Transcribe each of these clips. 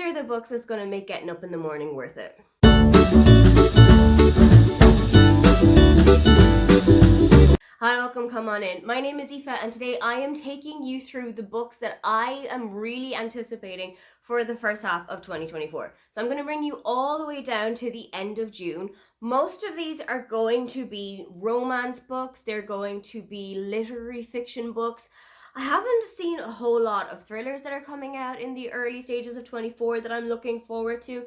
are the books that's going to make getting up in the morning worth it. Hi, welcome, come on in. My name is Aoife and today I am taking you through the books that I am really anticipating for the first half of 2024. So I'm going to bring you all the way down to the end of June. Most of these are going to be romance books, they're going to be literary fiction books. I haven't seen a whole lot of thrillers that are coming out in the early stages of 24 that I'm looking forward to,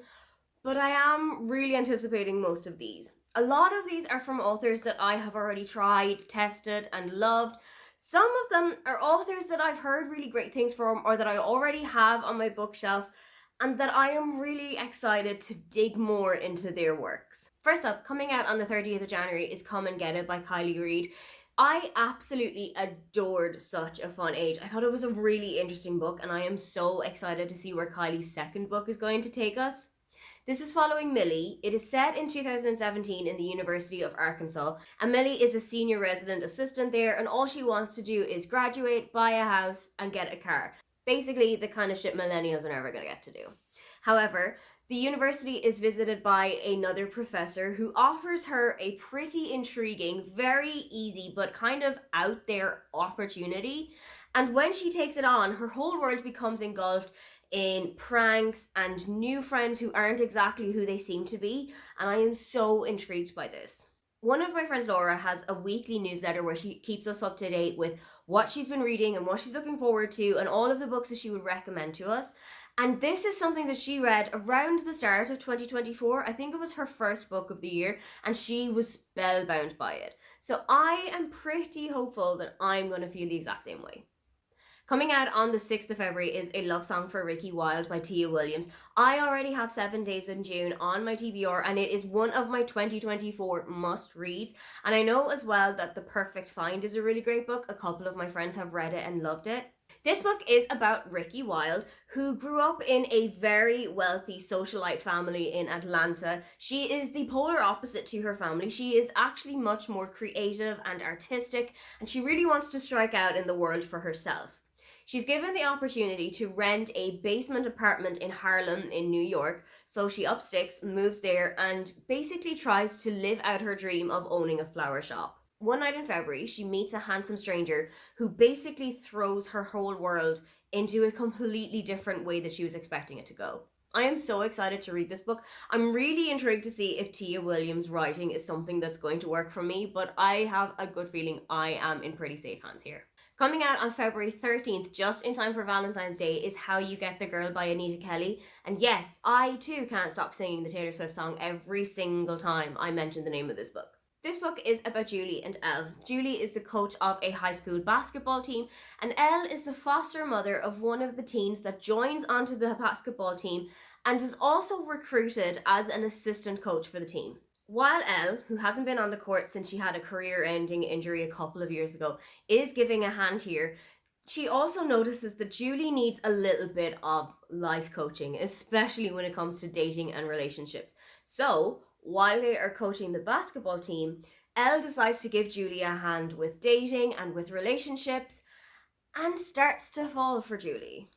but I am really anticipating most of these. A lot of these are from authors that I have already tried, tested, and loved. Some of them are authors that I've heard really great things from or that I already have on my bookshelf and that I am really excited to dig more into their works. First up, coming out on the 30th of January is Come and Get It by Kylie Reid. I absolutely adored Such a Fun Age. I thought it was a really interesting book and I am so excited to see where Kylie's second book is going to take us. This is following Millie. It is set in 2017 in the University of Arkansas, and Millie is a senior resident assistant there, and all she wants to do is graduate, buy a house, and get a car. Basically, the kind of shit millennials are never going to get to do. However, the university is visited by another professor who offers her a pretty intriguing, very easy, but kind of out there opportunity. And when she takes it on, her whole world becomes engulfed in pranks and new friends who aren't exactly who they seem to be, and I am so intrigued by this. One of my friends, Laura, has a weekly newsletter where she keeps us up to date with what she's been reading and what she's looking forward to and all of the books that she would recommend to us. And this is something that she read around the start of 2024. I think it was her first book of the year and she was spellbound by it. So I am pretty hopeful that I'm going to feel the exact same way. Coming out on the 6th of February is A Love Song for Ricky Wilde by Tia Williams. I already have 7 Days in June on my TBR and it is one of my 2024 must-reads. And I know as well that The Perfect Find is a really great book. A couple of my friends have read it and loved it. This book is about Ricky Wilde, who grew up in a very wealthy socialite family in Atlanta. She is the polar opposite to her family. She is actually much more creative and artistic, and she really wants to strike out in the world for herself. She's given the opportunity to rent a basement apartment in Harlem in New York, so she up sticks, moves there, and basically tries to live out her dream of owning a flower shop. One night in February, she meets a handsome stranger who basically throws her whole world into a completely different way that she was expecting it to go. I am so excited to read this book. I'm really intrigued to see if Tia Williams' writing is something that's going to work for me, but I have a good feeling I am in pretty safe hands here. Coming out on February 13th, just in time for Valentine's Day, is How You Get the Girl by Anita Kelly. And yes, I too can't stop singing the Taylor Swift song every single time I mention the name of this book. This book is about Julie and Elle. Julie is the coach of a high school basketball team, and Elle is the foster mother of one of the teens that joins onto the basketball team and is also recruited as an assistant coach for the team. While Elle, who hasn't been on the court since she had a career-ending injury a couple of years ago, is giving a hand here, she also notices that Julie needs a little bit of life coaching, especially when it comes to dating and relationships. So, while they are coaching the basketball team, Elle decides to give Julie a hand with dating and with relationships and starts to fall for Julie.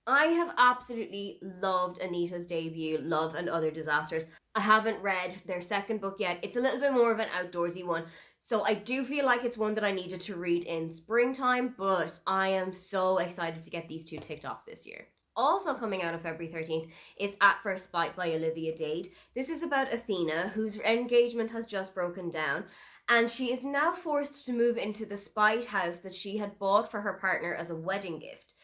I have absolutely loved Anita's debut, Love and Other Disasters. I haven't read their second book yet. It's a little bit more of an outdoorsy one, so I do feel like it's one that I needed to read in springtime, but I am so excited to get these two ticked off this year. Also coming out on February 13th is At First Bite by Olivia Dade. This is about Athena, whose engagement has just broken down, and she is now forced to move into the Spite house that she had bought for her partner as a wedding gift.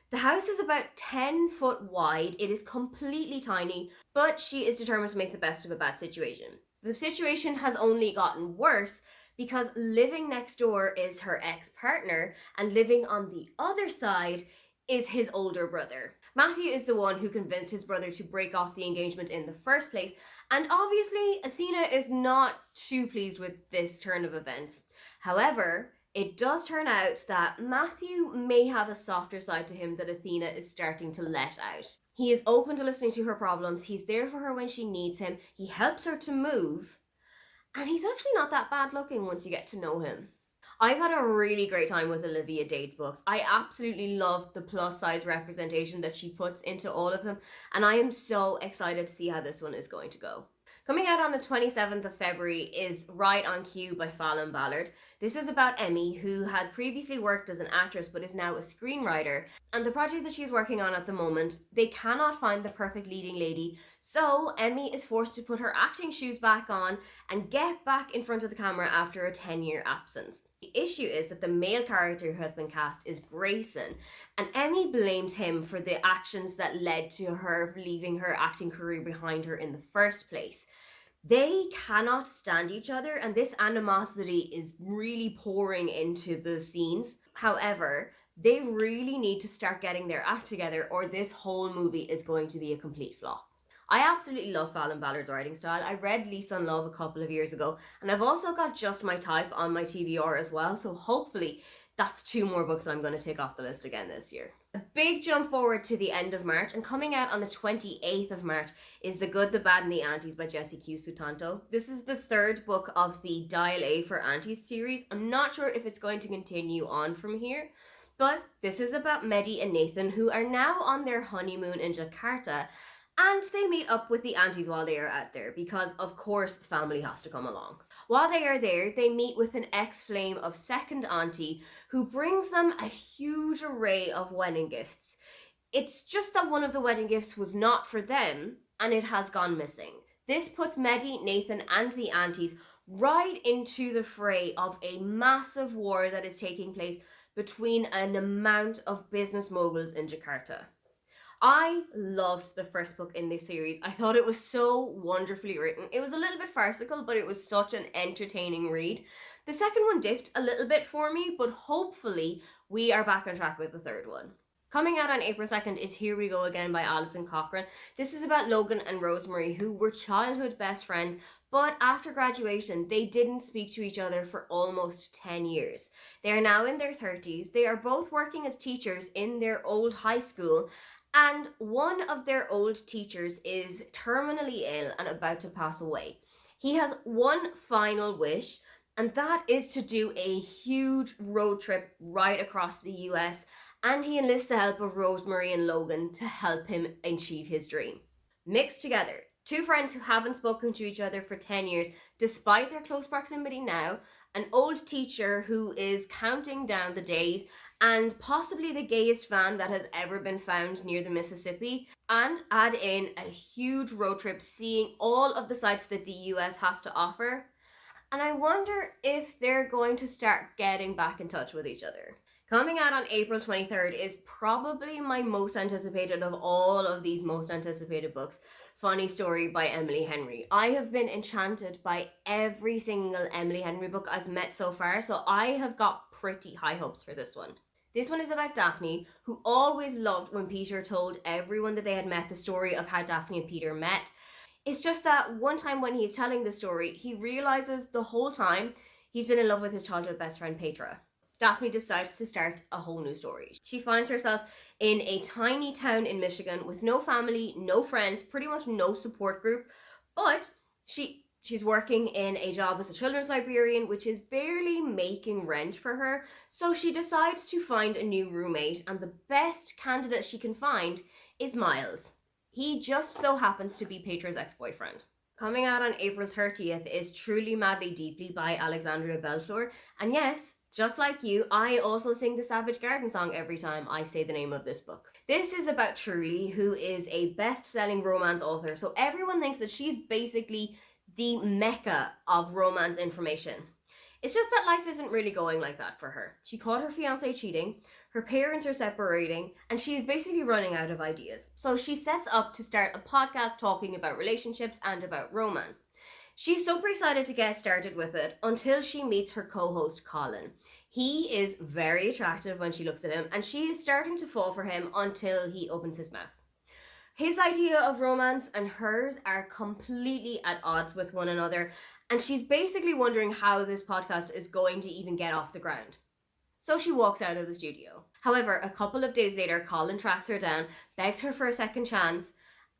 The house is about 10 foot wide, it is completely tiny, but she is determined to make the best of a bad situation. The situation has only gotten worse because living next door is her ex-partner, and living on the other side is his older brother. Matthew is the one who convinced his brother to break off the engagement in the first place, and obviously Athena is not too pleased with this turn of events. However, it does turn out that Matthew may have a softer side to him that Athena is starting to let out. He is open to listening to her problems, he's there for her when she needs him, he helps her to move, and he's actually not that bad looking once you get to know him. I had a really great time with Olivia Dade's books. I absolutely love the plus size representation that she puts into all of them, and I am so excited to see how this one is going to go. Coming out on the 27th of February is Right on Cue by Fallon Ballard. This is about Emmy, who had previously worked as an actress but is now a screenwriter. And the project that she's working on at the moment, they cannot find the perfect leading lady, so Emmy is forced to put her acting shoes back on and get back in front of the camera after a 10-year absence. The issue is that the male character who has been cast is Grayson, and Emmy blames him for the actions that led to her leaving her acting career behind her in the first place. They cannot stand each other, and this animosity is really pouring into the scenes. However, they really need to start getting their act together, or this whole movie is going to be a complete flop. I absolutely love Fallon Ballard's writing style. I read Lisa in Love a couple of years ago, and I've also got Just My Type on my TBR as well, so hopefully that's 2 more books that I'm going to take off the list again this year. A big jump forward to the end of March, and coming out on the 28th of March is The Good, the Bad and the Aunties by Jessie Q. Sutanto. This is the 3rd book of the Dial A for Aunties series. I'm not sure if it's going to continue on from here, but this is about Mehdi and Nathan, who are now on their honeymoon in Jakarta, and they meet up with the aunties while they are out there because, of course, family has to come along. While they are there, they meet with an ex-flame of second auntie who brings them a huge array of wedding gifts. It's just that one of the wedding gifts was not for them and it has gone missing. This puts Mehdi, Nathan and the aunties right into the fray of a massive war that is taking place between an amount of business moguls in Jakarta. I loved the first book in this series. I thought it was so wonderfully written. It was a little bit farcical, but it was such an entertaining read. The second one dipped a little bit for me, but hopefully we are back on track with the third one. Coming out on April 2nd is Here We Go Again by Alison Cochrane. This is about Logan and Rosemary, who were childhood best friends, but after graduation, they didn't speak to each other for almost 10 years. They are now in their 30s. They are both working as teachers in their old high school, and one of their old teachers is terminally ill and about to pass away. He has one final wish, and that is to do a huge road trip right across the US, and he enlists the help of Rosemary and Logan to help him achieve his dream. Mixed together, 2 friends who haven't spoken to each other for 10 years, despite their close proximity now, an old teacher who is counting down the days, and possibly the gayest van that has ever been found near the Mississippi, and add in a huge road trip seeing all of the sites that the US has to offer. And I wonder if they're going to start getting back in touch with each other. Coming out on April 23rd is probably my most anticipated of all of these most anticipated books, Funny Story by Emily Henry. I have been enchanted by every single Emily Henry book I've met so far, so I have got pretty high hopes for this one. This one is about Daphne, who always loved when Peter told everyone that they had met the story of how Daphne and Peter met. It's just that one time when he's telling the story, he realizes the whole time he's been in love with his childhood best friend Petra. Daphne decides to start a whole new story. She finds herself in a tiny town in Michigan with no family, no friends, pretty much no support group, but she's working in a job as a children's librarian, which is barely making rent for her, so she decides to find a new roommate, and the best candidate she can find is Miles. He just so happens to be Petra's ex-boyfriend. Coming out on April 30th is Truly Madly Deeply by Alexandria Bellflour, and yes, just like you, I also sing the Savage Garden song every time I say the name of this book. This is about Truly, who is a best-selling romance author, so everyone thinks that she's basically the mecca of romance information. It's just that life isn't really going like that for her. She caught her fiancé cheating, her parents are separating, and she is basically running out of ideas. So she sets up to start a podcast talking about relationships and about romance. She's super excited to get started with it until she meets her co-host Colin. He is very attractive when she looks at him, and she is starting to fall for him until he opens his mouth. His idea of romance and hers are completely at odds with one another, and she's basically wondering how this podcast is going to even get off the ground. So she walks out of the studio. However, a couple of days later, Colin tracks her down, begs her for a second chance,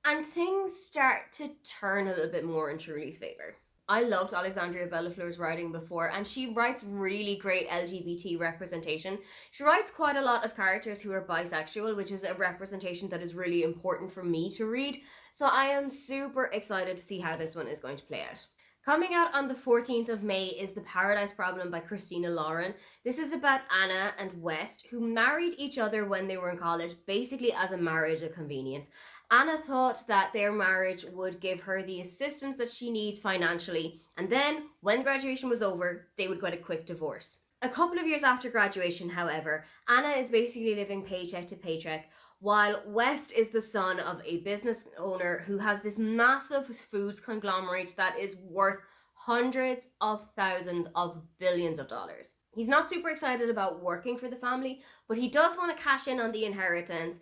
and things start to turn a little bit more in Truly's favour. I loved Alexandria Bellafleur's writing before, and she writes really great LGBT representation. She writes quite a lot of characters who are bisexual, which is a representation that is really important for me to read. So I am super excited to see how this one is going to play out. Coming out on the 14th of May is The Paradise Problem by Christina Lauren. This is about Anna and West, who married each other when they were in college, basically as a marriage of convenience. Anna thought that their marriage would give her the assistance that she needs financially, and then, when graduation was over, they would get a quick divorce. A couple of years after graduation, however, Anna is basically living paycheck to paycheck, while West is the son of a business owner who has this massive foods conglomerate that is worth hundreds of thousands of billions of dollars. He's not super excited about working for the family, but he does want to cash in on the inheritance.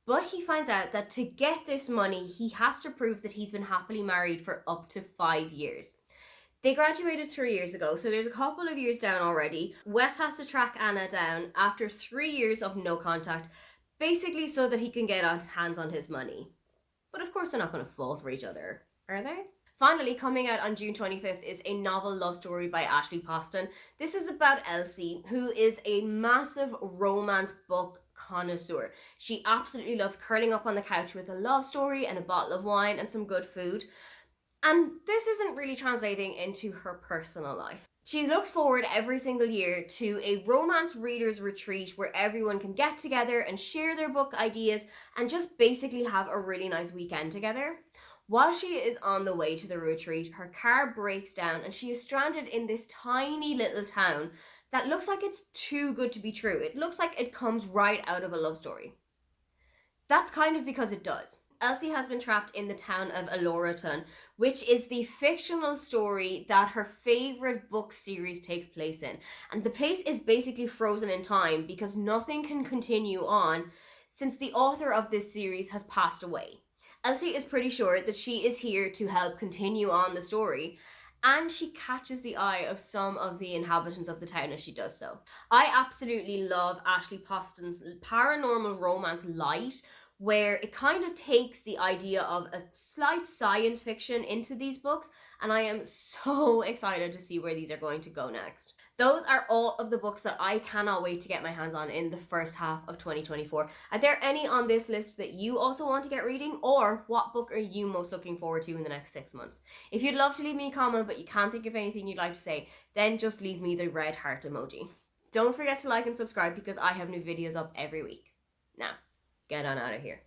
But he finds out that to get this money, he has to prove that he's been happily married for up to 5 years. They graduated 3 years ago, so there's a couple of years down already. West has to track Anna down after 3 years of no contact, basically so that he can get his hands on his money. But of course they're not going to fall for each other, are they? Finally, coming out on June 25th is a novel love story by Ashley Poston. This is about Elsie, who is a massive romance book connoisseur. She absolutely loves curling up on the couch with a love story and a bottle of wine and some good food. And this isn't really translating into her personal life. She looks forward every single year to a romance readers retreat where everyone can get together and share their book ideas and just basically have a really nice weekend together. While she is on the way to the retreat, her car breaks down and she is stranded in this tiny little town that looks like it's too good to be true. It looks like it comes right out of a love story. That's kind of because it does. Elsie has been trapped in the town of Aloraton, which is the fictional story that her favourite book series takes place in. And the place is basically frozen in time because nothing can continue on since the author of this series has passed away. Elsie is pretty sure that she is here to help continue on the story, and she catches the eye of some of the inhabitants of the town as she does so. I absolutely love Ashley Poston's paranormal romance light, where it kind of takes the idea of a slight science fiction into these books, and I am so excited to see where these are going to go next. Those are all of the books that I cannot wait to get my hands on in the first half of 2024. Are there any on this list that you also want to get reading, or what book are you most looking forward to in the next 6 months? If you'd love to leave me a comment but you can't think of anything you'd like to say, then just leave me the red heart emoji. Don't forget to like and subscribe because I have new videos up every week. Now, get on out of here.